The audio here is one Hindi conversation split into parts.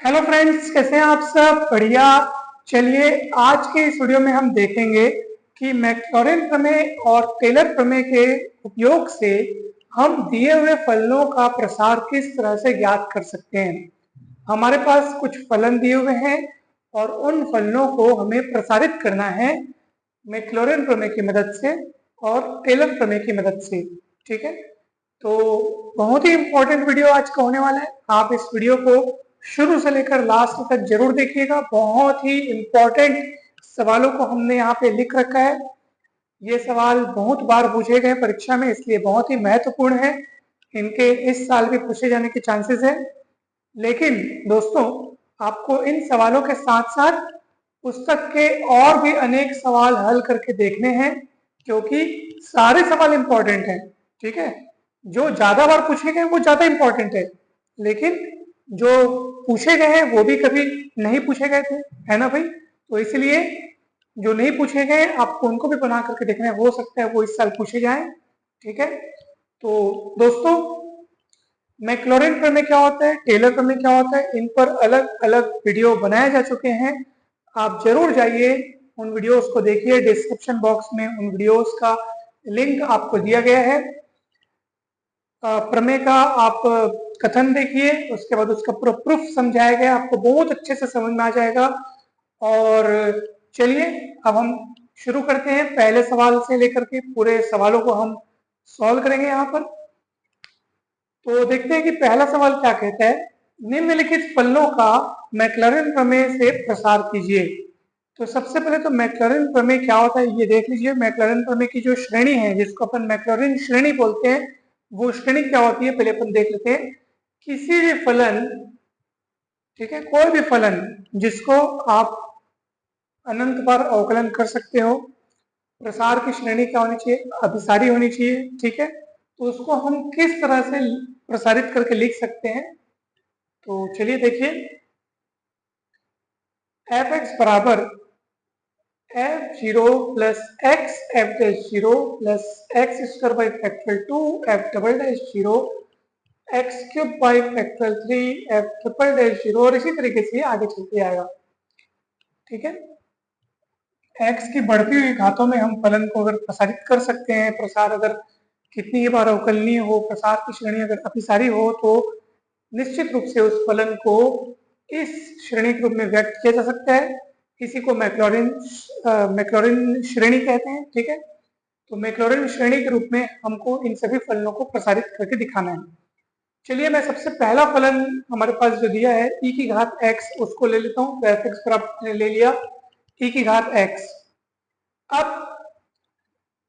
हेलो फ्रेंड्स, कैसे हैं आप सब? बढ़िया। चलिए आज के इस वीडियो में हम देखेंगे कि मैक्लॉरिन प्रमेय और टेलर प्रमेय के उपयोग से हम दिए हुए फलनों का प्रसार किस तरह से ज्ञात कर सकते हैं। हमारे पास कुछ फलन दिए हुए हैं और उन फलनों को हमें प्रसारित करना है मैक्लॉरिन प्रमेय की मदद से और टेलर प्रमेय की मदद से। ठीक है, तो बहुत ही इंपॉर्टेंट वीडियो आज का होने वाला है। आप इस वीडियो को शुरू से लेकर लास्ट तक जरूर देखिएगा। बहुत ही इंपॉर्टेंट सवालों को हमने यहाँ पे लिख रखा है। ये सवाल बहुत बार पूछे गए परीक्षा में, इसलिए बहुत ही महत्वपूर्ण है। इनके इस साल भी पूछे जाने के चांसेस है। लेकिन दोस्तों, आपको इन सवालों के साथ साथ पुस्तक के और भी अनेक सवाल हल करके देखने हैं, क्योंकि सारे सवाल इंपॉर्टेंट हैं। ठीक है, जो ज्यादा बार पूछे गए वो ज्यादा इंपॉर्टेंट है, लेकिन जो पूछे गए हैं वो भी कभी नहीं पूछे गए थे, है ना भाई? तो इसलिए जो नहीं पूछे गए आपको उनको भी बना करके देखना है, हो सकता है वो इस साल पूछे जाए। ठीक है, तो दोस्तों, मैक्लॉरिन प्रमेय क्या होता है, टेलर प्रमेय क्या होता है, इन पर अलग अलग वीडियो बनाए जा चुके हैं। आप जरूर जाइए, उन वीडियोस को देखिए। डिस्क्रिप्शन बॉक्स में उन वीडियोस का लिंक आपको दिया गया है। प्रमेय का आप कथन देखिए, उसके बाद उसका प्रूफ समझाया गया, आपको बहुत अच्छे से समझ में आ जाएगा। और चलिए अब हम शुरू करते हैं। पहले सवाल से लेकर के पूरे सवालों को हम सॉल्व करेंगे यहाँ पर। तो देखते हैं कि पहला सवाल क्या कहता है। निम्नलिखित फलनों का मैक्लॉरिन प्रमेय से प्रसार कीजिए। तो सबसे पहले तो मैक्लॉरिन प्रमेय क्या होता है ये देख लीजिए। मैक्लॉरिन प्रमेय की जो श्रेणी है, जिसको अपन मैक्लॉरिन श्रेणी बोलते हैं, वो श्रेणी क्या होती है पहले अपन देख लेते हैं। किसी भी फलन, ठीक है, कोई भी फलन जिसको आप अनंत बार अवकलन कर सकते हो, प्रसार की श्रेणी क्या होनी चाहिए? अभिसारी होनी चाहिए। ठीक है, तो उसको हम किस तरह से प्रसारित करके लिख सकते हैं? तो चलिए देखिए, एफ एक्स बराबर F zero plus x F dash zero plus x square by factorial 2 F double dash zero x cube by factorial 3 F triple dash zero, और इसी तरीके से आगे चलते आएगा। ठीक है, एक्स की बढ़ती हुई घातों में हम फलन को अगर प्रसारित कर सकते हैं, प्रसार अगर कितनी ही बार अवकलनीय हो, प्रसार की श्रेणी अगर अभिसारी हो, तो निश्चित रूप से उस फलन को इस श्रेणी के रूप में व्यक्त किया जा सकता है। इसी को मैक्लॉरिन श्रेणी कहते हैं। ठीक है, तो मैक्लॉरिन श्रेणी के रूप में हमको इन सभी फलनों को प्रसारित करके दिखाना है। चलिए, मैं सबसे पहला फलन हमारे पास जो दिया है e की घात x, उसको ले लेता हूँ। तो एफ एक्स पर आपने ले लिया e की घात x। अब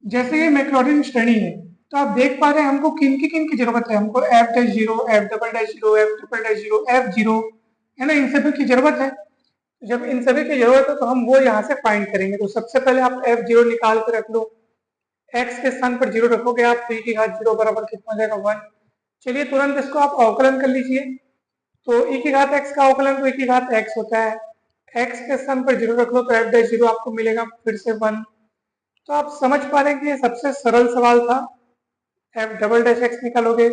जैसे ये मैक्लॉरिन श्रेणी है, तो आप देख पा रहे हैं हमको किन की जरूरत है। हमको F dash zero, F double dash zero, F triple dash zero, F zero, है ना, इन सभी की जरूरत है। जब इन सभी की जरूरत है तो हम वो यहाँ से फाइंड करेंगे। तो सबसे पहले आप एफ जीरो निकाल कर रख लो। एक्स के स्थान पर जीरो रखोगे आप, तो e की घात जीरो बराबर कितना हो जाएगा? 1। चलिए तुरंत इसको आप अवकलन कर लीजिए। तो e की घात x का अवकलन तो e की घात x होता है। x के स्थान पर जीरो रख लो तो f डैश जीरो आपको मिलेगा फिर से 1। तो आप समझ पा रहे हैं कि ये सबसे सरल सवाल था। f डबल डैश x निकालोगे,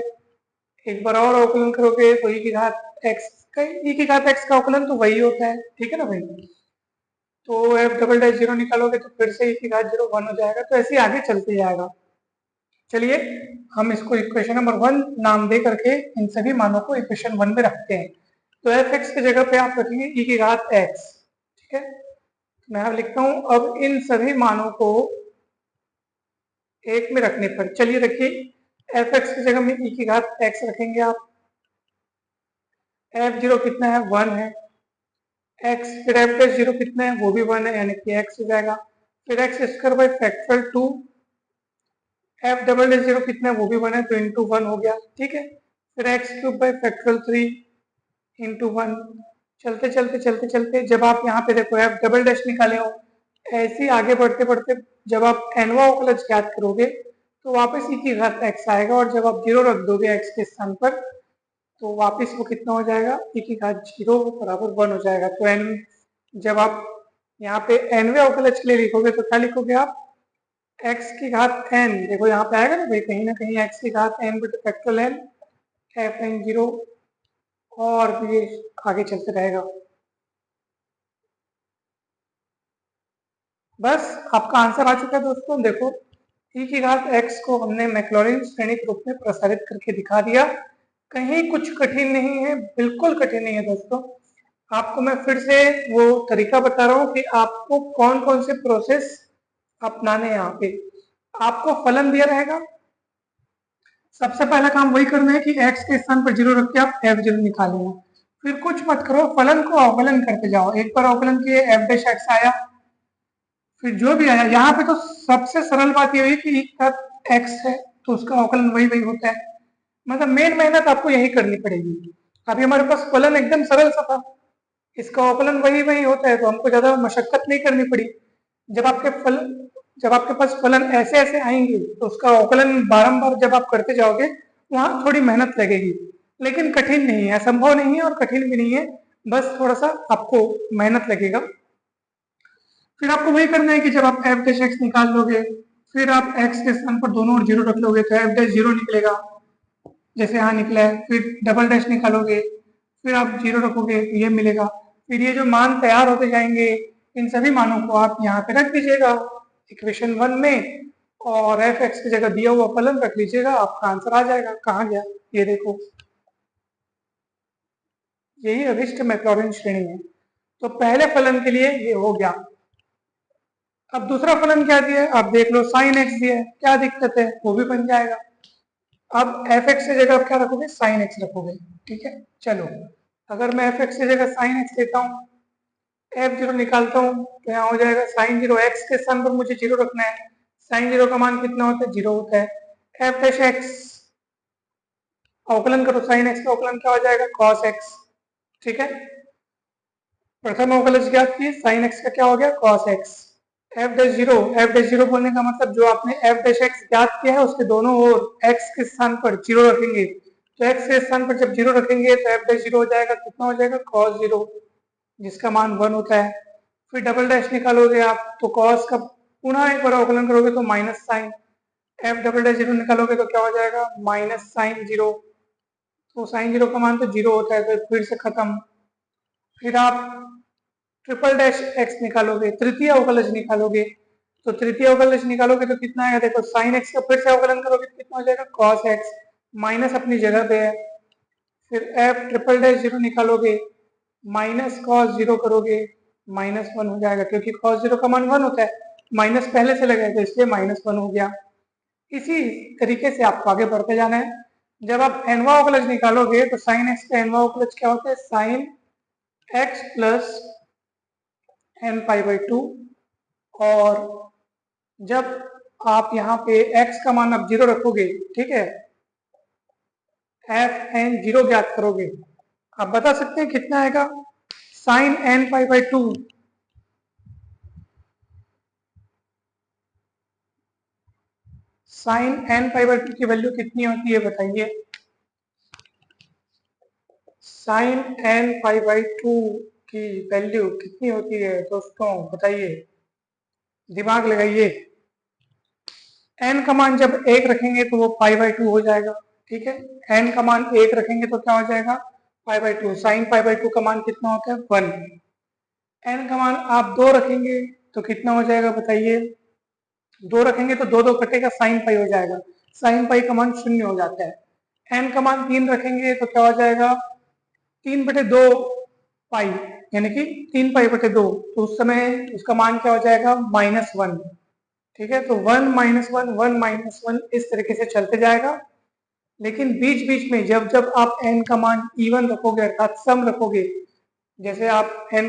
एक बार और अवकलन करोगे तो e की घात x का, e की घात x का अवकलन तो वही होता है। ठीक है ना भाई? तो f डबल डैश जीरो निकालोगे तो फिर से e की घात जीरो 1 हो जाएगा। तो ऐसे आगे चलते जाएगा। चलिए हम इसको इक्वेशन नंबर 1 नाम दे करके इन सभी मानों को इक्वेशन 1 में रखते हैं। तो एफ एक्स की जगह पे आप रखेंगे e की घात x। ठीक है, मैं अब लिखता हूं। अब इन सभी मानों को एक में रखने पर, चलिए रखिए, एफ एक्स की जगह में e की घात x रखेंगे आप। एफ जीरो कितना है? 1 है। x फिर एफ डैश जीरो कितना है? वो भी 1 है, यानी कि x हो जाएगा। फिर x square by factorial 2, F double dash zero कितना है? वो भी 1 है, तो इंटू 1 हो गया। ठीक है, फिर x cube by factorial 3 into 1। चलते चलते चलते चलते जब आप यहाँ पे देखो एफ डबल डैश निकाले हो, ऐसे ही आगे बढ़ते बढ़ते जब आप एनवा अवकलज ज्ञात करोगे तो वापस e की घात x आएगा, और जब आप जीरो रख दोगे x के स्थान पर तो वापस वो कितना हो जाएगा? e की घात जीरो बराबर 1 हो जाएगा। तो n, जब आप यहाँ पे nवे अवकलज के लिए लिखोगे तो क्या लिखोगे आप? x की घात n, देखो यहाँ पे आएगा ना भाई, कहीं ना कहीं x की घात n बटे factorial n, F N zero और भी ये आगे चलते रहेगा। बस आपका आंसर आ चुका है दोस्तों। देखो e की घात x को हमने मैक्लॉरिन श्रेणी के रूप में प्रसारित करके दिखा दिया। कहीं कुछ कठिन नहीं है, बिल्कुल कठिन नहीं है दोस्तों। आपको मैं फिर से वो तरीका बता रहा हूँ कि आपको कौन कौन से प्रोसेस अपनाने हैं। यहाँ पे आपको फलन दिया रहेगा, सबसे पहला काम वही करना है कि x के स्थान पर 0 रख के आप f0 निकालेंगे। फिर कुछ मत करो, फलन को अवकलन करते जाओ। एक बार अवकलन किए f डैश x आया, फिर जो भी आया। यहाँ पे तो सबसे सरल बात ये हुई कि x है तो उसका अवकलन वही वही होता है। मतलब मेन मेहनत आपको यही करनी पड़ेगी। अभी हमारे पास फलन एकदम सरल सा था, इसका अवकलन वही वही होता है, तो हमको ज्यादा मशक्कत नहीं करनी पड़ी। जब आपके पास फलन ऐसे ऐसे आएंगे तो उसका अवकलन बारंबार जब आप करते जाओगे वहां थोड़ी मेहनत लगेगी, लेकिन कठिन नहीं है, असंभव नहीं है और कठिन भी नहीं है, बस थोड़ा सा आपको मेहनत लगेगा। फिर आपको वही करना है कि जब आप एफ डैश एक्स निकाल लोगे, फिर आप एक्स के स्थान पर दोनों ओर 0 रख लोगे तो एफ डैश 0 निकलेगा, जैसे यहाँ निकला है। फिर डबल डैश निकालोगे, फिर आप 0 रखोगे तो ये मिलेगा। फिर ये जो मान तैयार होते जाएंगे, इन सभी मानों को आप यहाँ पे रख दीजिएगा इक्वेशन 1 में, और एफ एक्स की जगह दिया हुआ फलन रख लीजिएगा, आपका आंसर आ जाएगा। कहाँ गया ये देखो, यही अभिष्ट मैक्लॉरिन श्रेणी है। तो पहले फलन के लिए ये हो गया। अब दूसरा फलन क्या दिया है आप देख लो, साइन एक्स दिया है, क्या दिक्कत है, वो भी बन जाएगा। अब एफ एक्स की जगह आप क्या रखोगे, साइन एक्स रखोगे। ठीक है, चलो अगर मैं एफ एक्स की जगह साइन एक्स लेता हूँ, f0 निकालता हूँ तो यहाँ हो जाएगा साइन 0, एक्स के स्थान पर मुझे 0 रखना है। साइन 0 का मान कितना होता है, 0 होता है। एफ डैश एक्स अवकलन करो, साइन एक्स का अवकलन क्या हो जाएगा, कॉस एक्स। ठीक है, प्रथम अवकलज ज्ञात किए, साइन एक्स का क्या हो गया, cos x. F dash zero बोलने का मतलब जो आपने एफ डैश एक्स ज्ञात किया है उसके दोनों ओर एक्स के स्थान पर 0 रखेंगे, तो एक्स के स्थान पर जब 0 रखेंगे तो एफ डैश 0 हो जाएगा, कितना हो जाएगा, कॉस 0, जिसका मान 1 होता है। फिर डबल डैश निकालोगे आप तो कॉस का पुनः एक बार अवकलन करोगे तो minus sine, F double dash 0 निकालोगे तो क्या हो जाएगा, माइनस साइन 0, तो साइन 0 का मान तो 0 होता है, तो फिर से खत्म। फिर आप ट्रिपल डैश एक्स निकालोगे, तृतीय अवकलज निकालोगे, तो तृतीय अवकलज निकालोगे तो कितना आएगा, देखो साइन एक्स का फिर से अवकलन करोगे तो कितना हो जाएगा, कॉस एक्स, माइनस अपनी जगह पे है। फिर एफ ट्रिपल डैश 0 निकालोगे, माइनस कॉस 0 करोगे, माइनस 1 हो जाएगा, क्योंकि कॉस 0 का मान 1 होता है, माइनस पहले से लगाएगा इसलिए माइनस 1 हो गया। इसी तरीके से आपको आगे बढ़ते जाना है। जब आप एनवा अवकलज निकालोगे तो साइन एक्स का एनवा अवकलज क्या होता है, sine X plus N pi by 2, और जब आप यहाँ पे x का मान आप 0 रखोगे, ठीक है, एफ एन 0 ज्ञात करोगे, आप बता सकते हैं कितना आएगा, sine N pi by 2, sine N pi by 2 की वैल्यू कितनी होती है बताइए, साइन एन पाई बाई 2 की वैल्यू कितनी होती है दोस्तों, बताइए, दिमाग लगाइए। एन का मान जब 1 रखेंगे तो वो पाई बाई 2 हो जाएगा। ठीक है, एन का मान 1 रखेंगे तो क्या हो जाएगा, पाई बाई 2, साइन पाई बाई 2 का मान कितना होता है, 1। एन का मान आप 2 रखेंगे तो कितना हो जाएगा बताइए, 2 रखेंगे तो 2 2 कटेगा, साइन पाई हो जाएगा, साइन पाई का मान 0 हो जाता है। एन का मान 3 रखेंगे तो क्या हो जाएगा, 3/2 पाई, यानी कि 3 पाई/2, तो उस समय उसका मान क्या हो जाएगा, -1। ठीक है, तो 1 -1 1 -1 इस तरीके से चलते जाएगा। लेकिन बीच बीच में जब जब आप n का मान इवन रखोगे अर्थात सम रखोगे, जैसे आप n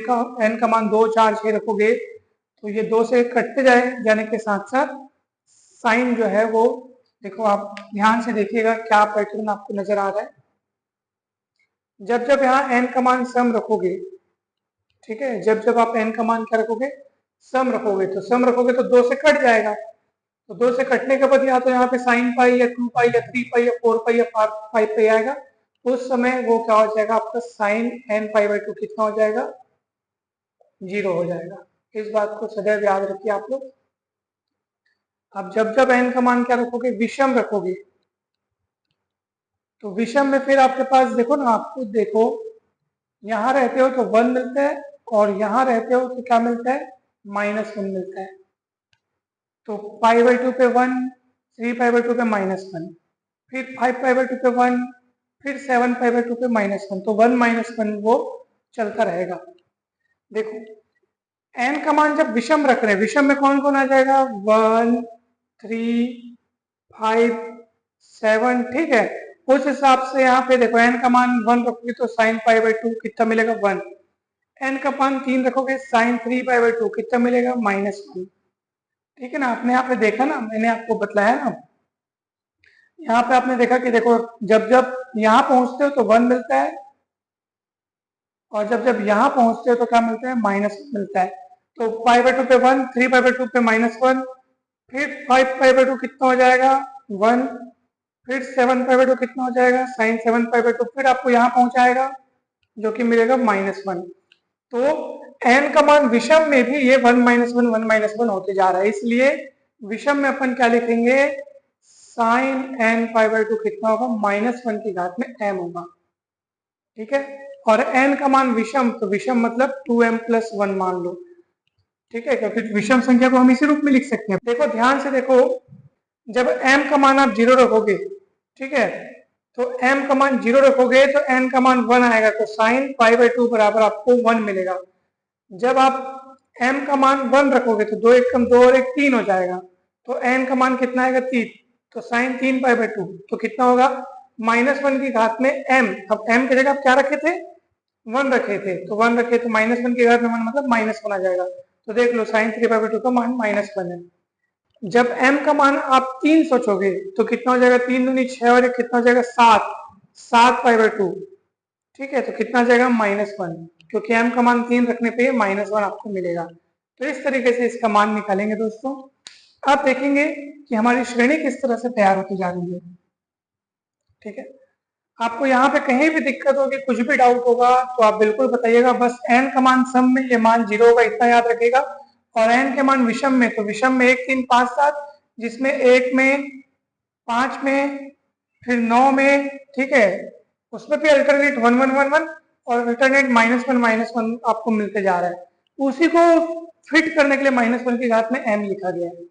का मान 2 4 6 रखोगे तो ये 2 से कटते जाने के साथ साथ साइन जो है वो, देखो आप ध्यान से देखिएगा क्या पैटर्न आपको नजर आ रहा है। जब जब यहाँ n का मान सम रखोगे, ठीक है, जब जब आप n का मान क्या रखोगे, सम रखोगे, तो सम रखोगे तो 2 से कट जाएगा, तो 2 से कटने के बाद या तो यहाँ पे साइन पाई या 2 पाई या 3 पाई या 4 पाई या 5 पाई आएगा, उस समय वो क्या हो जाएगा, आपका साइन एन पाई बाई 2 कितना हो जाएगा, 0 हो जाएगा। इस बात को सदैव याद रखिए आप लोग। अब जब जब एन का मान क्या रखोगे, विषम रखोगे, तो विषम में फिर आपके पास देखो ना, आप खुद देखो, यहाँ रहते हो तो 1 मिलता है और यहाँ रहते हो तो क्या मिलता है, -1 मिलता है। तो π/2 पे 1, 3π/2 पे -1, फिर 5π/2 पे 1, फिर 7π/2 पे -1, तो 1 -1 वो चलता रहेगा। देखो n का मान जब विषम रख रहे हैं, विषम में कौन कौन आ जाएगा, 1, 3, 5, 7, ठीक है। उस हिसाब से यहाँ पे देखो n का मान 1 रखोगे तो sin π/2 कितना मिलेगा, 1। n का मान 3 रखोगे sin 3π/2 कितना मिलेगा, -1। ठीक है ना, आपने यहाँ पे देखा ना, मैंने आपको बतलाया ना, यहाँ पे आपने देखा कि देखो जब जब यहाँ पहुंचते हो तो 1 मिलता है और जब जब यहाँ पहुंचते हो तो क्या मिलता है, -1 मिलता है। तो π/2 पे 1, 3π/2 पे -1, फिर 5π/2 कितना हो जाएगा, 1, फिर 7π/2 कितना हो जाएगा, sin 7π/2, फिर आपको यहाँ पहुंचाएगा जो कि मिलेगा -1। तो n का मान विषम में भी ये 1 -1 1 -1 होते जा रहा है, इसलिए विषम में अपन क्या लिखेंगे, sin n π/2 कितना होगा, -1 की घात में m होगा। ठीक है, और n का मान विषम, तो विषम मतलब 2m + 1 मान लो। ठीक है, क्योंकि विषम संख्या को हम इसी रूप में लिख सकते हैं। देखो ध्यान से देखो, जब m का मान आप 0 रखोगे, ठीक है, तो m का मान 0 रखोगे तो n का मान 1 आएगा, तो sin π/2 बराबर आपको 1 मिलेगा। जब आप m का मान 1 रखोगे तो 2 1 कम 2 और 1 3 हो जाएगा, तो n का मान कितना आएगा, 3, तो sin 3π/2 तो कितना होगा, -1 की घात में m। अब m की जगह आप क्या रखे थे, 1 रखे थे, तो 1 रखे तो -1 की घात में 1 मतलब -1 आ जाएगा। तो देख लो sin 3π/2 का मान -1 है। जब m का मान आप 3 सोचोगे तो कितना हो जाएगा, 3 दूनी 6 और 1 कितना हो जाएगा, 7π/2। ठीक है, तो कितना आ जाएगा, -1, क्योंकि m का मान 3 रखने पे -1 आपको मिलेगा। तो इस तरीके से इसका मान निकालेंगे दोस्तों। आप देखेंगे कि हमारी श्रेणी किस तरह से तैयार होती जा रही है। ठीक है, आपको यहाँ पे कहीं भी दिक्कत होगी, कुछ भी डाउट होगा तो आप बिल्कुल बताइएगा। बस n का मान सम में ये मान 0 होगा, इतना याद रखिएगा। और n के मान विषम में, तो विषम में 1 3 5 7, जिसमें 1 में, 5 में, फिर 9 में, ठीक है, उसमें भी अल्टरनेट 1 1 1 1 और अल्टरनेट -1 आपको मिलते जा रहा है। उसी को फिट करने के लिए -1 की घात में m लिखा गया है।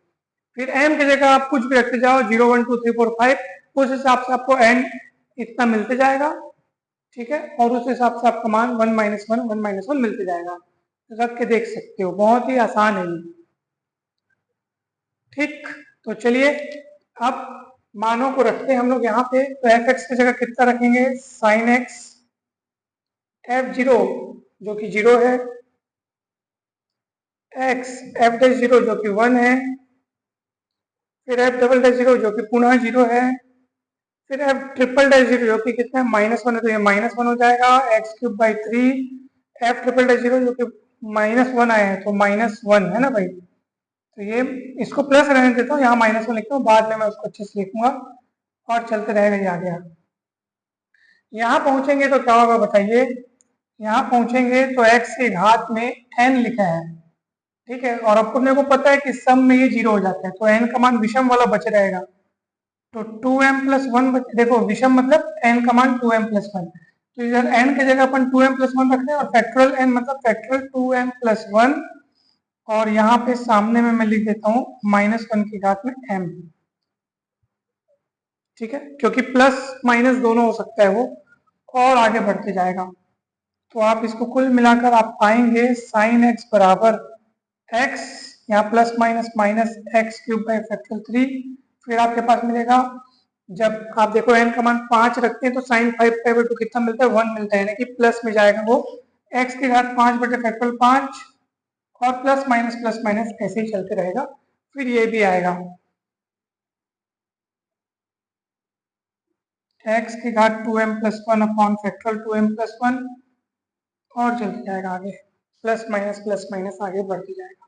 फिर m की जगह आप कुछ भी रखते जाओ, 0 1 2 3 4 5, उस हिसाब से आपको n इतना मिलते जाएगा। ठीक है, और उस हिसाब से आपका मान 1 -1 मिलते जाएगा। रख के देख सकते हो, बहुत ही आसान है ये। ठीक, तो चलिए अब मानों को रखते हैं हम लोग यहाँ पे। तो f(x) की जगह कितना रखेंगे, sin x, f(0) जो कि 0 है, x f'(0) जो कि 1 है, फिर f"(0) जो कि पुनः 0 है, फिर f'(0) जो कि कितना है, -1 है, तो ये -1 हो जाएगा, x³/3, f'(0) जो कि -1 आए हैं तो -1 है ना भाई। तो ये इसको प्लस रहने देता हूँ, यहाँ -1 लिखता हूँ, बाद में मैं उसको अच्छे से लिखूंगा और चलते रहेगा ये आगे। यहाँ पहुंचेंगे तो क्या होगा बताइए, यहाँ पहुंचेंगे तो x की घात में n लिखा है। ठीक है, और अपने को पता है कि सम में ये 0 हो जाता है, तो n का मान विषम वाला बच रहेगा। तो 2m + 1 देखो विषम मतलब n का मान 2m + 1, तो इधर n की जगह अपन 2m + 1 रख रहे हैं, और फैक्टोरियल n मतलब फैक्टोरियल 2m + 1, और यहाँ पे सामने में मैं लिख देता हूँ -1 की घात में m। ठीक है, क्योंकि प्लस माइनस दोनों हो सकता है वो, और आगे बढ़ते जाएगा। तो आप इसको कुल मिलाकर आप पाएंगे sin x बराबर x, यहाँ प्लस माइनस माइनस x³/3, फिर आपके पास मिलेगा, जब आप देखो n का मान 5 रखते हैं तो sin 5π/2 कितना मिलता है, 1 मिलता है, यानी कि प्लस में जाएगा वो, x की घात 5/5 और प्लस माइनस ऐसे ही चलते रहेगा। फिर ये भी आएगा x की घात 2m + 1 अपॉन फैक्टोरियल 2m + 1, और चलते जाएगा आगे, प्लस माइनस आगे बढ़ते जाएगा।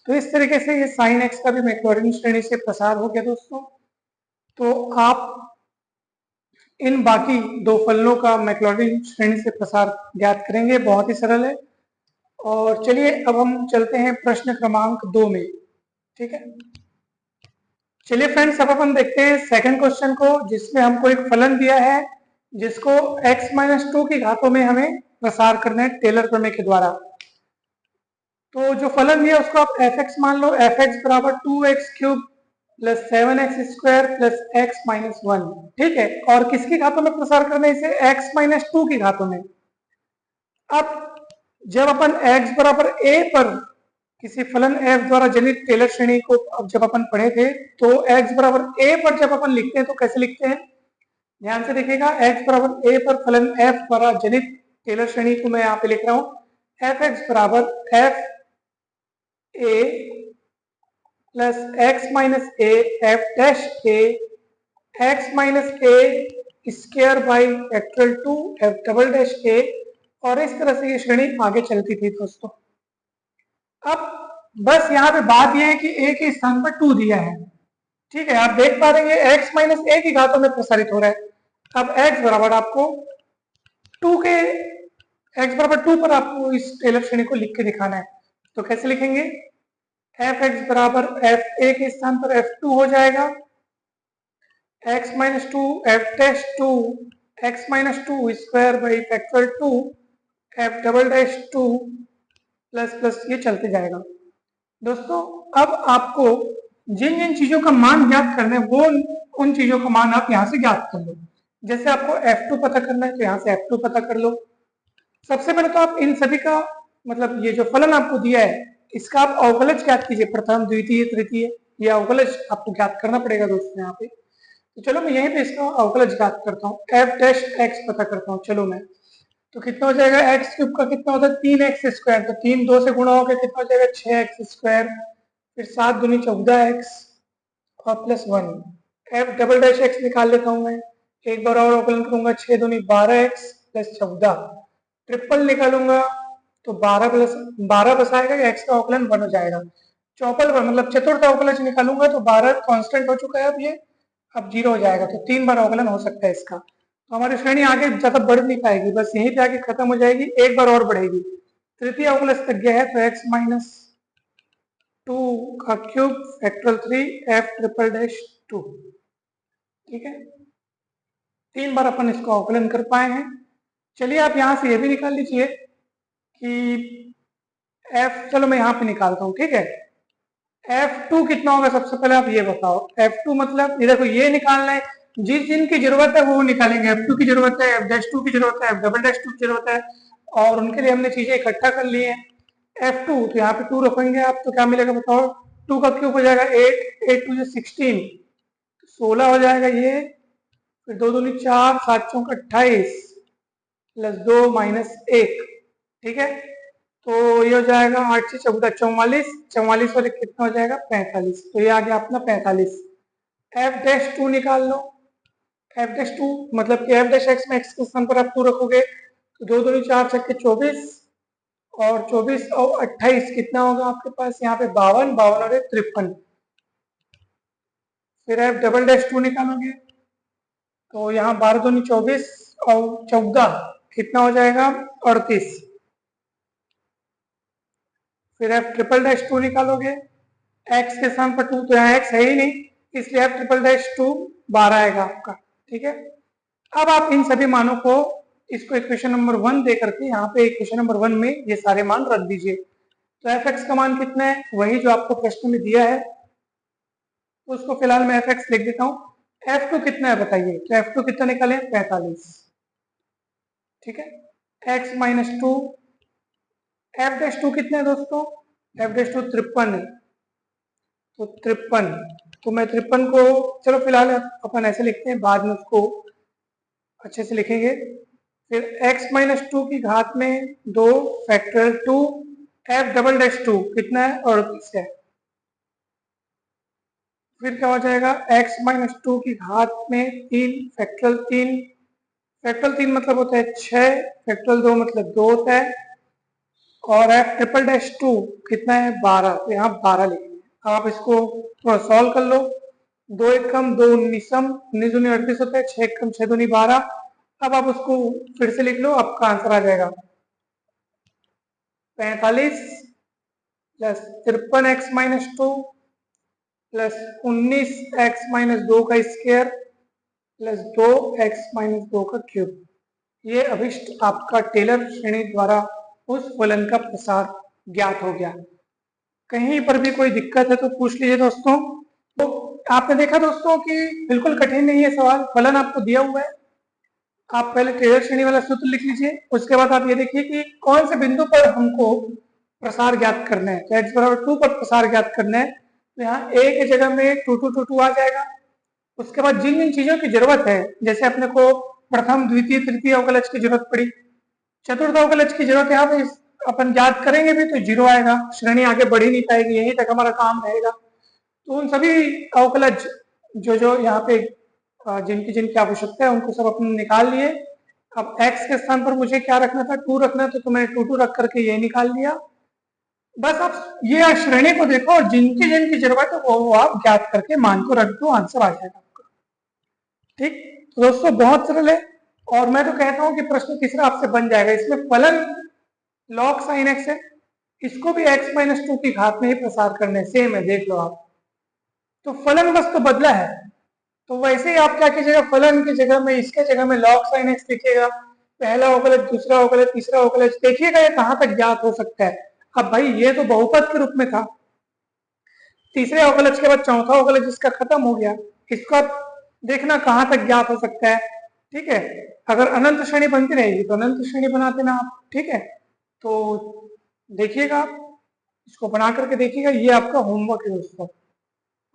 तो इस तरीके से ये sin x का भी मैक्लॉरिन श्रेणी से प्रसार हो गया दोस्तों। तो आप इन बाकी दो फलनों का मैक्लॉरिन श्रेणी से प्रसार ज्ञात करेंगे, बहुत ही सरल है। और चलिए अब हम चलते हैं प्रश्न क्रमांक 2 में। ठीक है, चलिए फ्रेंड्स, अब अपन देखते हैं सेकंड क्वेश्चन को, जिसमें हमको एक फलन दिया है जिसको x माइनस टू की घातों में हमें प्रसार करना है टेलर प्रमेय के द्वारा। तो जो फलन दिया उसको आप एफ एक्स मान लो। एफ एक्स बराबर 2x³ plus 7x² plus x minus 1। ठीक है, और किसकी घातों में प्रसार करना है इसे? x माइनस 2 की घातों में। अब जब अपन x बराबर a पर किसी फलन f द्वारा जनित टेलर श्रेणी को अब जब अपन पढ़े थे, तो x बराबर a पर जब अपन लिखते हैं तो कैसे लिखते हैं? ध्यान से देखिएगा, x बराबर a पर फलन f द्वारा जनित टेलर श्रेणी को मैं यहाँ पे लिख रहा हूँ। एफ एक्स बराबर f a plus x minus a f dash a x minus a square by factorial 2 f double dash a, और इस तरह से ये श्रेणी आगे चलती थी दोस्तों। अब बस यहाँ पे बात यह है कि a के स्थान पर 2 दिया है। ठीक है, आप देख पा रहे हैं x माइनस a की घातों में प्रसारित हो रहा है। अब x बराबर आपको 2 के x बराबर 2 पर आपको इस टेलर श्रेणी को लिख के दिखाना है। तो कैसे लिखेंगे? एफ एक्स बराबर एफ ए के स्थान पर f2 हो जाएगा, x minus 2 F dash 2 x minus 2 square by factorial 2 F double dash 2 plus plus ये चलते जाएगा। दोस्तों, अब आपको जिन जिन चीजों का मान ज्ञात करना है वो उन चीजों का मान आप यहाँ से ज्ञात कर लो। जैसे आपको f2 पता करना है तो यहाँ से f2 पता कर लो। सबसे पहले तो आप इन सभी का मतलब ये जो फलन आपको दिया है इसका आप अवकलज ज्ञात कीजिए, प्रथम द्वितीय तृतीय, ये अवकलज आपको ज्ञात करना पड़ेगा दोस्तों यहाँ पे। तो चलो मैं यहीं पे इसका अवकलज ज्ञात करता हूँ, एफ डैश एक्स पता करता हूँ। चलो मैं, तो कितना हो जाएगा? एक्स क्यूब का कितना होता है? 3x स्क्वायर, तो 3 2 से गुणा हो गया, कितना हो जाएगा? 6x स्क्वायर, फिर 7 दूनी 14x और plus 1। F double dash x निकाल लेता हूँ मैं, एक बार और अवकलन करूंगा, 6 दूनी 12x प्लस 14। ट्रिपल निकालूंगा तो 12 प्लस 12 बसाएगा, एक्स का अवकलन 1 हो जाएगा। चौपल पर मतलब चतुर्थ अवकलज निकालूंगा तो 12 कांस्टेंट हो चुका है, अब 0 हो जाएगा, तो 3 बार अवकलन हो सकता है इसका। तो हमारी श्रेणी आगे ज्यादा बढ़ नहीं पाएगी, बस यहीं पे आके खत्म हो जाएगी, एक बार और बढ़ेगी। तृतीय अवकलज तक गया है तो x माइनस 2 का cube factorial 3 f triple dash 2। ठीक है, 3 बार अपन इसको अवकलन कर पाए हैं। चलिए आप यहाँ से ये भी निकाल लीजिए कि f, चलो मैं यहाँ पे निकालता हूँ। ठीक है, F2 कितना होगा सबसे पहले आप ये बताओ। F2 मतलब ये देखो, ये निकालना है, जिस जिनकी जरूरत है वो निकालेंगे। F2 की जरूरत है, F डैश 2 की जरूरत है, F डबल डैश 2 की जरूरत है, और उनके लिए हमने चीजें इकट्ठा कर ली है। F2 तो यहाँ पे 2 रखेंगे आप, तो क्या मिलेगा बताओ? 2 का क्यूब हो जाएगा 8, 8 टू 16, 16 हो जाएगा ये, फिर 2 दूनी 4, 7 चौक 28 प्लस 2 माइनस 1। ठीक है, तो ये हो जाएगा 8 से 14 44, 44 और कितना हो जाएगा? 45। तो ये आ गया अपना 45। एफ डैश 2 निकाल लो। एफ डैश 2 मतलब कि एफ डैश एक्स में एक्स के स्थान पर आप 2 रखोगे तो 2 दूनी 4 छक्के 24, और 24 और 28 कितना होगा आपके पास यहाँ पे? 52, 52 और 53। फिर एफ डबल डैश 2 निकालोगे तो यहाँ 12 दूनी 24 और 14 कितना हो जाएगा? 38। फिर एफ ट्रिपल डैश 2 निकालोगे, एक्स के स्थान पर 2, तो यहाँ एक्स है ही नहीं, इसलिए एफ ट्रिपल डैश 2 12 आएगा आपका। ठीक है, अब आप इन सभी मानों को इसको इक्वेशन नंबर 1 दे करके यहाँ पे इक्वेशन नंबर 1 में ये सारे मान रख दीजिए। तो एफ एक्स का मान कितना है? वही जो आपको प्रश्न में दिया है, तो उसको फिलहाल मैं एफ एक्स लिख देता हूँ। F2 कितना है बताइए? तो F2 कितना निकाले? 45। ठीक है, x माइनस 2, एफ डैश 2 कितना है दोस्तों? एफ डैश 2 53 है, तो 53। तो मैं 53 को, चलो फिलहाल अपन ऐसे लिखते हैं, बाद में उसको अच्छे से लिखेंगे। फिर x माइनस 2 की घात में 2 फैक्टोरियल 2 एफ डबल डैश 2 कितना है? 38 है। फिर क्या हो जाएगा? x माइनस 2 की घात में 3 फैक्टोरियल 3, फैक्टोरियल 3 मतलब होता है 6, फैक्टोरियल 2 मतलब 2 होता है, और एफ ट्रिपल डैश 2 कितना है? 12, तो यहाँ 12 लिखेंगे। आप इसको थोड़ा सॉल्व कर लो, 2 एक कम 2 19, 19 दूनी 38 होता है, 6 कम 6 दूनी 12। अब आप उसको फिर से लिख लो, आपका आंसर आ जाएगा 45 plus 53 x minus 2 plus 19x-2 का स्क्वायर प्लस 2x-2 का क्यूब। ये अभिष्ट आपका टेलर श्रेणी द्वारा उस फलन का प्रसार ज्ञात हो गया। कहीं पर भी कोई दिक्कत है तो पूछ लीजिए दोस्तों। तो आपने देखा दोस्तों कि बिल्कुल कठिन नहीं है सवाल, फलन आपको दिया हुआ है, आप पहले टेलर श्रेणी वाला सूत्र लिख लीजिए। उसके बाद आप ये देखिए कि कौन से बिंदु पर हमको प्रसार ज्ञात करना है। तो x बराबर 2 पर प्रसार ज्ञात करना है, तो यहाँ a की जगह में 2 2 2 2 आ जाएगा। उसके बाद जिन जिन चीजों की जरूरत है, जैसे अपने को प्रथम द्वितीय तृतीय अवकलज की जरूरत पड़ी, चतुर्थ अवकलज की जरूरत यहाँ पे अपन ज्ञात करेंगे भी तो 0 आएगा, श्रेणी आगे बढ़ ही नहीं पाएगी, यहीं तक हमारा काम रहेगा। तो उन सभी अवकलज जो जो यहाँ पे जिनकी जिनकी आवश्यकता है उनको सब अपने निकाल लिए। अब x के स्थान पर मुझे क्या रखना था, 2 रखना था, तो मैंने 2 2 रख करके ये निकाल लिया। बस आप ये श्रेणी को देखो और जिनकी जिनकी जरूरत है वो आप ज्ञात करके मान को रख दो, आंसर आ जाएगा आपका। ठीक, तो दोस्तों बहुत सरल है। और मैं तो कहता हूं कि प्रश्न तीसरा आपसे बन जाएगा। इसमें फलन log sin x है, इसको भी x-2 की घात में ही प्रसार करने, सेम है, देख लो आप। तो फलन बस तो बदला है, तो वैसे ही आप क्या कीजिएगा, फलन की जगह में इसके जगह में log sin x लिखिएगा। पहला अवकलज, दूसरा अवकलज, तीसरा अवकलज, देखिएगा ये कहां तक ज्ञात हो सकता है। अब भाई ये तो बहुपद के रूप में था, तीसरे अवकलज के बाद चौथा अवकलज इसका खत्म हो गया, इसको आप देखना कहां तक ज्ञात हो सकता है। ठीक है, अगर अनंत श्रेणी बनती रहेगी तो अनंत श्रेणी बनाते ना आप। ठीक है, तो देखिएगा आप इसको बना करके देखिएगा, ये आपका होमवर्क है दोस्तों।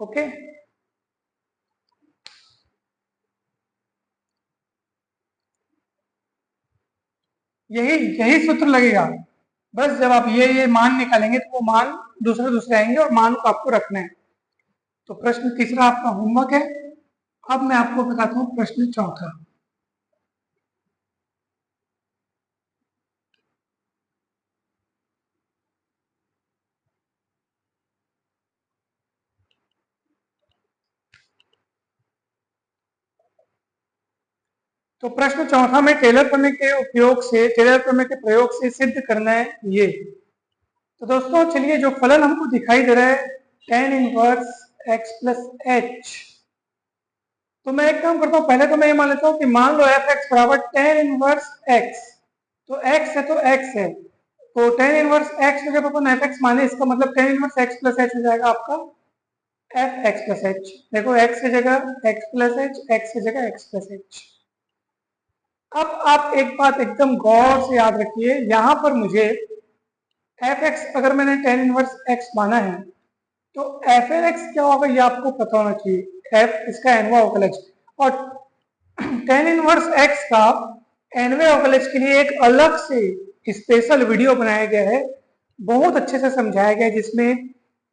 ओके, यही यही सूत्र लगेगा। बस जब आप ये मान निकालेंगे तो वो मान दूसरे दूसरे आएंगे और मान को आपको रखना है। तो प्रश्न तीसरा आपका होमवर्क है। अब मैं आपको बताता हूं प्रश्न चौथा। तो प्रश्न चौथा में टेलर प्रमेय के उपयोग से, टेलर प्रमेय के प्रयोग से सिद्ध करना है ये। तो दोस्तों चलिए, जो फलन हमको दिखाई दे रहा है tan inverse x plus H, तो मैं एक काम करता हूँ, पहले तो मैं ये मान लेता हूँ कि मान लो एफ एक्स बराबर tan इनवर्स x। तो x है तो x है, तो tan इनवर्स x को जब अपन एफ एक्स माने, इसका मतलब tan inverse x plus H हो जाएगा आपका एफ एक्स प्लस एच। देखो x की जगह x प्लस एच, x की जगह x प्लस एच। अब आप एक बात एकदम गौर से याद रखिए, यहां पर मुझे एफ एक्स, अगर मैंने tan इनवर्स x माना है तो एफ एन एक्स क्या होगा ये आपको पता होना चाहिए। एफ इसका एनवा अवकलज, और tan इनवर्स x का एनवे अवकलज के लिए एक अलग से स्पेशल वीडियो बनाया गया है, बहुत अच्छे से समझाया गया है, जिसमें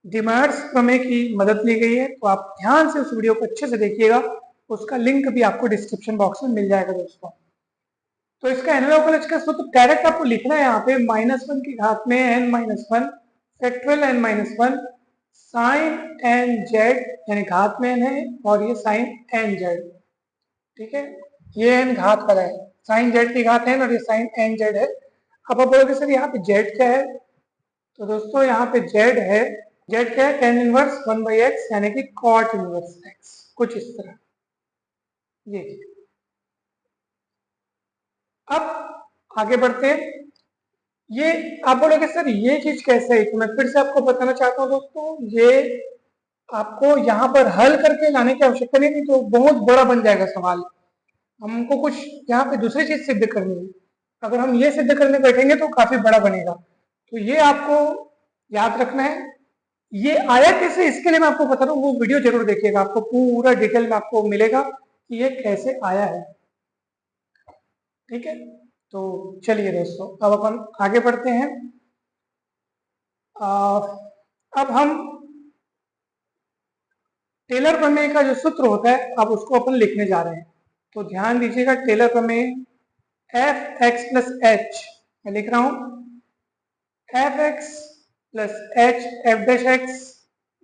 डिमर्स प्रमेय की मदद ली गई है। तो आप ध्यान से उस वीडियो को अच्छे से देखिएगा, उसका लिंक भी आपको डिस्क्रिप्शन बॉक्स में मिल जाएगा दोस्तों। तो इसका एनवे अवकलज का सूत्र डायरेक्ट आपको लिखना है यहाँ पे, -1 की घात में n-1 factorial n-1 sign N Z, यानी घात में n है और ये साइन एन जेड। ठीक है, ये n घात पर है, साइन जेड की घात n और ये साइन एन जेड है। अब आप बोलोगे सर यहाँ पे जेड क्या है, तो दोस्तों यहाँ पे जेड है, जेड क्या है, tan इनवर्स 1/x यानी कि cot इनवर्स x, कुछ इस तरह। ये अब आगे बढ़ते हैं। ये आप बोलोगे सर ये चीज कैसे है, तो मैं फिर से आपको बताना चाहता हूँ दोस्तों, ये आपको यहाँ पर हल करके लाने की आवश्यकता नहीं, तो बहुत बड़ा बन जाएगा सवाल। हमको कुछ यहाँ पे दूसरी चीज सिद्ध करनी है, अगर हम ये सिद्ध करने बैठेंगे तो काफी बड़ा बनेगा। तो ये आपको याद रखना है। ये आया कैसे, इसके लिए मैं आपको बता रहा हूँ, वो वीडियो जरूर देखिएगा, आपको पूरा डिटेल में आपको मिलेगा कि ये कैसे आया है। ठीक है, तो चलिए दोस्तों अब अपन आगे बढ़ते हैं। अब हम टेलर प्रमेय का जो सूत्र होता है, अब उसको अपन लिखने जा रहे हैं। तो ध्यान दीजिएगा, टेलर प्रमेय एफ एक्स प्लस एच, मैं लिख रहा हूं F x plus H F dash x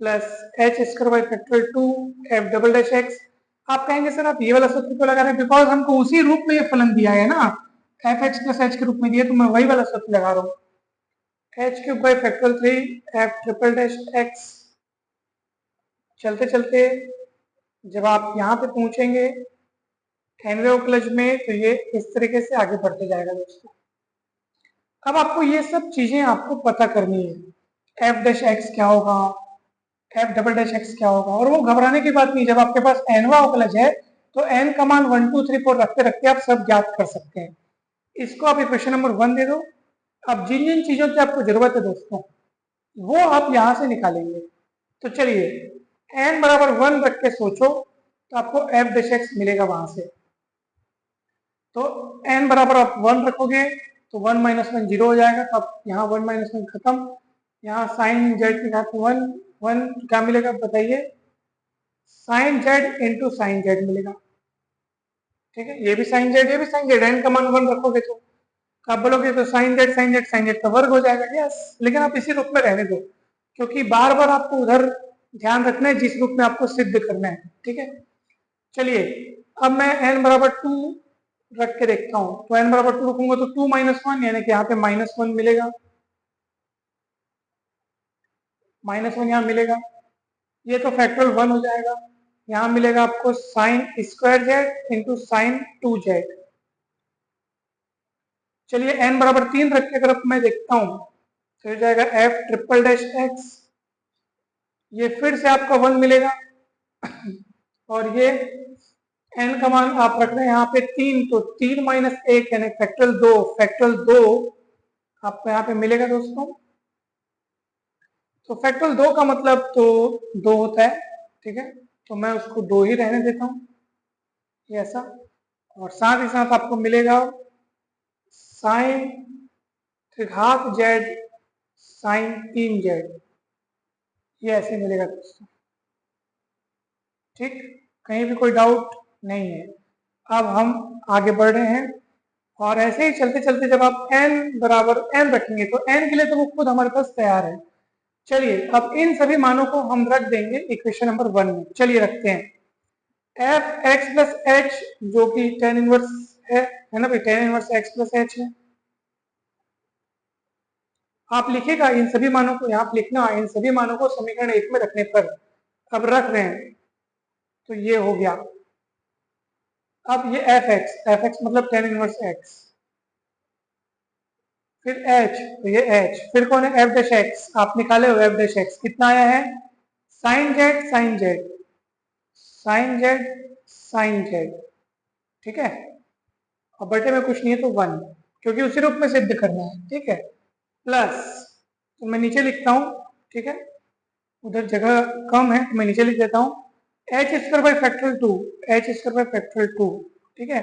plus H square by factorial 2 F double dash x. आप कहेंगे सर आप ये वाला सूत्र क्यों लगा रहे हैं, बिकॉज हमको उसी रूप में ये फलन दिया है ना, एफ एक्स प्लस एच के रूप में दिया, तो मैं वही वाला सूत्र लगा रहा हूँ। H cube by factorial 3 F triple dash x. चलते चलते जब आप यहाँ पे पहुंचेंगे nवे अवकलज में, तो ये इस तरीके से आगे बढ़ते जाएगा दोस्तों। अब आपको ये सब चीजें आपको पता करनी है, एफ डैश एक्स क्या होगा, एफ डबल डैश एक्स क्या होगा, और वो घबराने की बात नहीं। जब आपके पास एनवा अवकलज है तो एन का मान 1 2 3 4 रखते रखते आप सब ज्ञात कर सकते हैं। इसको आप इक्वेशन नंबर 1 दे दो। अब जिन जिन चीजों की आपको जरूरत है दोस्तों, वो आप यहां से निकालेंगे। तो चलिए एन बराबर 1 रख के सोचो, तो आपको एफ डैश एक्स मिलेगा वहां से। तो एन बराबर आप 1 रखोगे तो 1 माइनस 1 जीरो हो जाएगा, तो अब यहाँ 1 माइनस 1 खत्म। यहाँ साइन जेड की घात 1 1 क्या मिलेगा बताइए, sine Z into sine Z मिलेगा। ठीक है, ये भी साइन जेड, ये भी साइन जेड, एन का मान 1 रखोगे तो आप बोलोगे तो sine Z sine Z sine Z का वर्ग हो जाएगा। यस, लेकिन आप इसी रूप में रहने दो, क्योंकि बार बार आपको उधर ध्यान रखना है जिस रूप में आपको सिद्ध करना है। ठीक है, चलिए अब मैं एन बराबर 2 रख के देखता हूं। तो एन बराबर 2 रखूंगा तो 2 माइनस 1, यानी कि यहाँ पे माइनस 1 मिलेगा, माइनस 1 यहाँ मिलेगा। ये तो फैक्टोरियल 1 हो जाएगा। यहाँ मिलेगा आपको sign square Z into sign 2 Z. चलिए एन बराबर 3 रख के अगर मैं देखता हूं तो हो जाएगा एफ ट्रिपल डैश एक्स। ये फिर से आपका 1 मिलेगा, और ये एन का मान आप रख रहे हैं यहाँ पे 3, तो 3 माइनस 1 यानी फैक्टोरियल 2, फैक्टोरियल 2 आपको यहाँ पे मिलेगा दोस्तों। तो फैक्टोरियल 2 का मतलब तो 2 होता है। ठीक है, तो मैं उसको 2 ही रहने देता हूँ, ये ऐसा। और साथ ही साथ आपको मिलेगा साइन त्रिघात जेड साइन 3 जेड, ये ऐसे मिलेगा दोस्तों। ठीक, कहीं भी कोई डाउट नहीं है। अब हम आगे बढ़ रहे हैं, और ऐसे ही चलते चलते जब आप n बराबर n रखेंगे तो n के लिए तो वो खुद हमारे पास तैयार है। चलिए अब इन सभी मानों को हम रख देंगे इक्वेशन नंबर 1 में। चलिए रखते हैं एफ एक्स प्लस एच, जो कि टेन इनवर्स है ना भाई, tan inverse x plus H है। आप लिखेगा इन सभी मानों को, यहाँ लिखना इन सभी मानों को समीकरण 1 में रखने पर। अब रख रहे हैं तो ये हो गया। अब ये एफ एक्स मतलब टेन इनवर्स एक्स, फिर एच, तो ये एच, फिर कौन है एफ डैश एक्स, आप निकाले हो एफ डैश एक्स कितना आया है, sine Z sine Z sine Z sine Z. ठीक है, और बटे में कुछ नहीं है तो 1, क्योंकि उसी रूप में सिद्ध करना है। ठीक है, प्लस, तो मैं नीचे लिखता हूं। ठीक है, उधर जगह कम है तो मैं नीचे लिख देता हूं, H square by factorial 2, H square by factorial 2। ठीक है,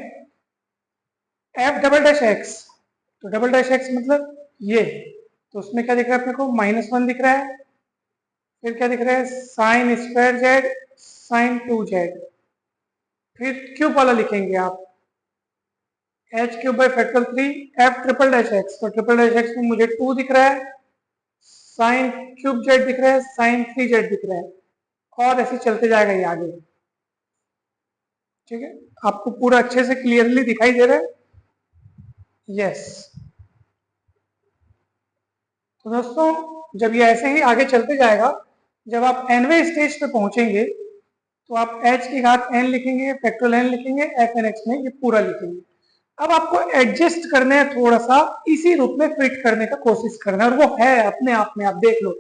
एफ डबल डैश एक्स, तो डबल डैश एक्स मतलब ये, तो उसमें क्या दिख रहा है अपने को, -1 दिख रहा है। फिर क्या दिख रहा है, sine square Z sine 2 Z. फिर क्यूब वाला लिखेंगे आप, H cube by factorial 3 F triple dash X, तो ट्रिपल डैश एक्स में मुझे 2 दिख रहा है, साइन क्यूब जेड दिख रहा है, साइन 3 जेड दिख रहा है, और ऐसे चलते जाएगा ये आगे। ठीक है, आपको पूरा अच्छे से क्लियरली दिखाई दे रहा है। यस, तो दोस्तों जब ये ऐसे ही आगे चलते जाएगा, जब आप nवे स्टेज पे पहुंचेंगे तो आप h की घात n लिखेंगे, फैक्टोरियल n लिखेंगे, एफ एन एक्स में ये पूरा लिखेंगे। अब आपको एडजस्ट करना है, थोड़ा सा इसी रूप में फिट करने का कोशिश करना है, और वो है अपने आप में, आप देख लो।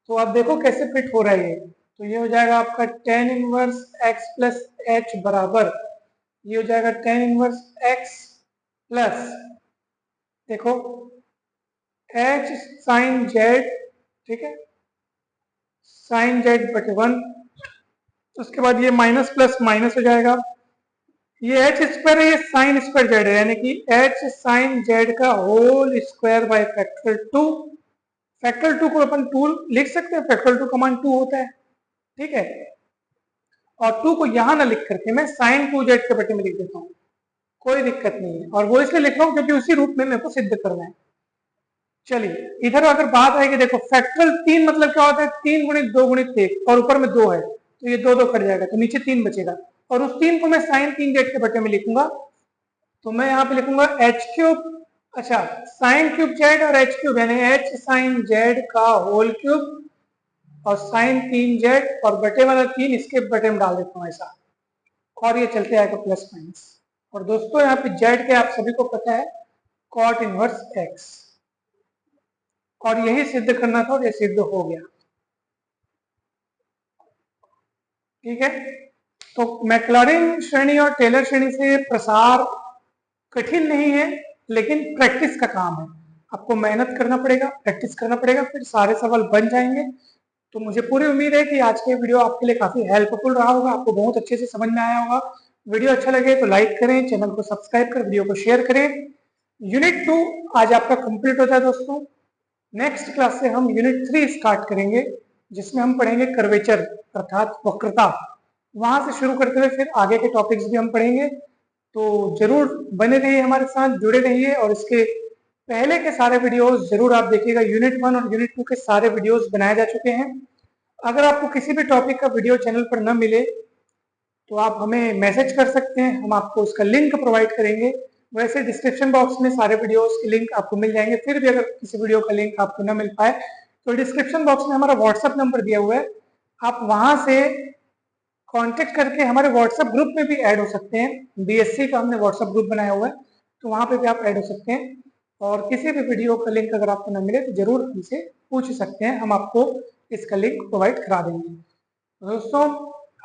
तो आप देखो कैसे फिट हो रहा है ये। तो ये हो जाएगा आपका tan inverse x plus H बराबर, ये हो जाएगा टेन इनवर्स एक्स प्लस, देखो एच साइन जेड। ठीक है, साइन जेड बटे 1, उसके बाद ये माइनस प्लस माइनस हो जाएगा, ये एच स्क्वायर है, ये साइन स्क्वायर जेड है, यानी कि एच साइन जेड का whole square by factorial 2। Factorial 2 को अपन 2 लिख सकते हैं, फैक्टोरियल 2 का मान 2 होता है। ठीक है, और 2 को यहां ना लिख करके मैं साइन 2 जेड के बटे में लिख देता हूं, कोई दिक्कत नहीं है। और वो इसलिए लिख रहा हूं क्योंकि उसी रूप में मेरे को सिद्ध करना है। चलिए इधर अगर बात आएगी, देखो फैक्टोरियल 3 मतलब क्या होता है, 3 गुणित 2 गुणित 1, और ऊपर में 2 है तो ये 2 2 कट जाएगा, तो नीचे 3 बचेगा, और उस 3 को मैं साइन 3 जेड के बटे में लिखूंगा। तो मैं यहाँ पे लिखूंगा एच क्यूब, अच्छा साइन क्यूब जेड और एच क्यूब, यानी एच साइन जेड का होल क्यूब और साइन 3z और बटे वाला 3 इसके बटे में डाल देता हूँ ऐसा, और ये चलते आएगा प्लस माइनस। और दोस्तों यहाँ पे z के आप सभी को पता है कॉट इनवर्स x, और यही सिद्ध करना था और ये सिद्ध हो गया। ठीक है, तो मैक्लॉरिन श्रेणी और टेलर श्रेणी से प्रसार कठिन नहीं है, लेकिन प्रैक्टिस का काम है। आपको मेहनत करना पड़ेगा, प्रैक्टिस करना पड़ेगा, फिर सारे सवाल बन जाएंगे। तो मुझे पूरी उम्मीद है कि आज के वीडियो आपके लिए काफी हेल्पफुल रहा होगा, आपको बहुत अच्छे से समझ में आया होगा। वीडियो अच्छा लगे तो लाइक करें, चैनल को सब्सक्राइब कर वीडियो को शेयर करें। यूनिट 2 आज आपका कंप्लीट होता है दोस्तों। नेक्स्ट क्लास से हम यूनिट 3 स्टार्ट करेंगे, जिसमें हम पढ़ेंगे कर्वेचर अर्थात वक्रता। वहां से शुरू करते हुए फिर आगे के टॉपिक्स भी हम पढ़ेंगे। तो जरूर बने रहिए हमारे साथ, जुड़े रहिए, और इसके पहले के सारे वीडियोस जरूर आप देखिएगा। यूनिट 1 और यूनिट 2 के सारे वीडियोस बनाए जा चुके हैं। अगर आपको किसी भी टॉपिक का वीडियो चैनल पर न मिले तो आप हमें मैसेज कर सकते हैं, हम आपको उसका लिंक प्रोवाइड करेंगे। वैसे डिस्क्रिप्शन बॉक्स में सारे वीडियोस के लिंक आपको मिल जाएंगे। फिर भी अगर किसी वीडियो का लिंक आपको न मिल पाए तो डिस्क्रिप्शन बॉक्स में हमारा व्हाट्सएप नंबर दिया हुआ है, आप वहां से कांटेक्ट करके हमारे व्हाट्सएप ग्रुप में भी ऐड हो सकते हैं। बीएससी का हमने व्हाट्सएप ग्रुप बनाया हुआ है, तो वहां पे भी आप ऐड हो सकते हैं। और किसी भी वीडियो का लिंक अगर आपको न मिले तो जरूर हमसे पूछ सकते हैं, हम आपको इसका लिंक प्रोवाइड करा देंगे। दोस्तों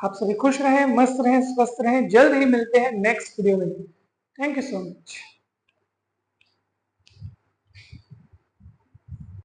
आप सभी खुश रहें, मस्त रहें, स्वस्थ रहें। जल्द ही मिलते हैं नेक्स्ट वीडियो में। Thank you so much.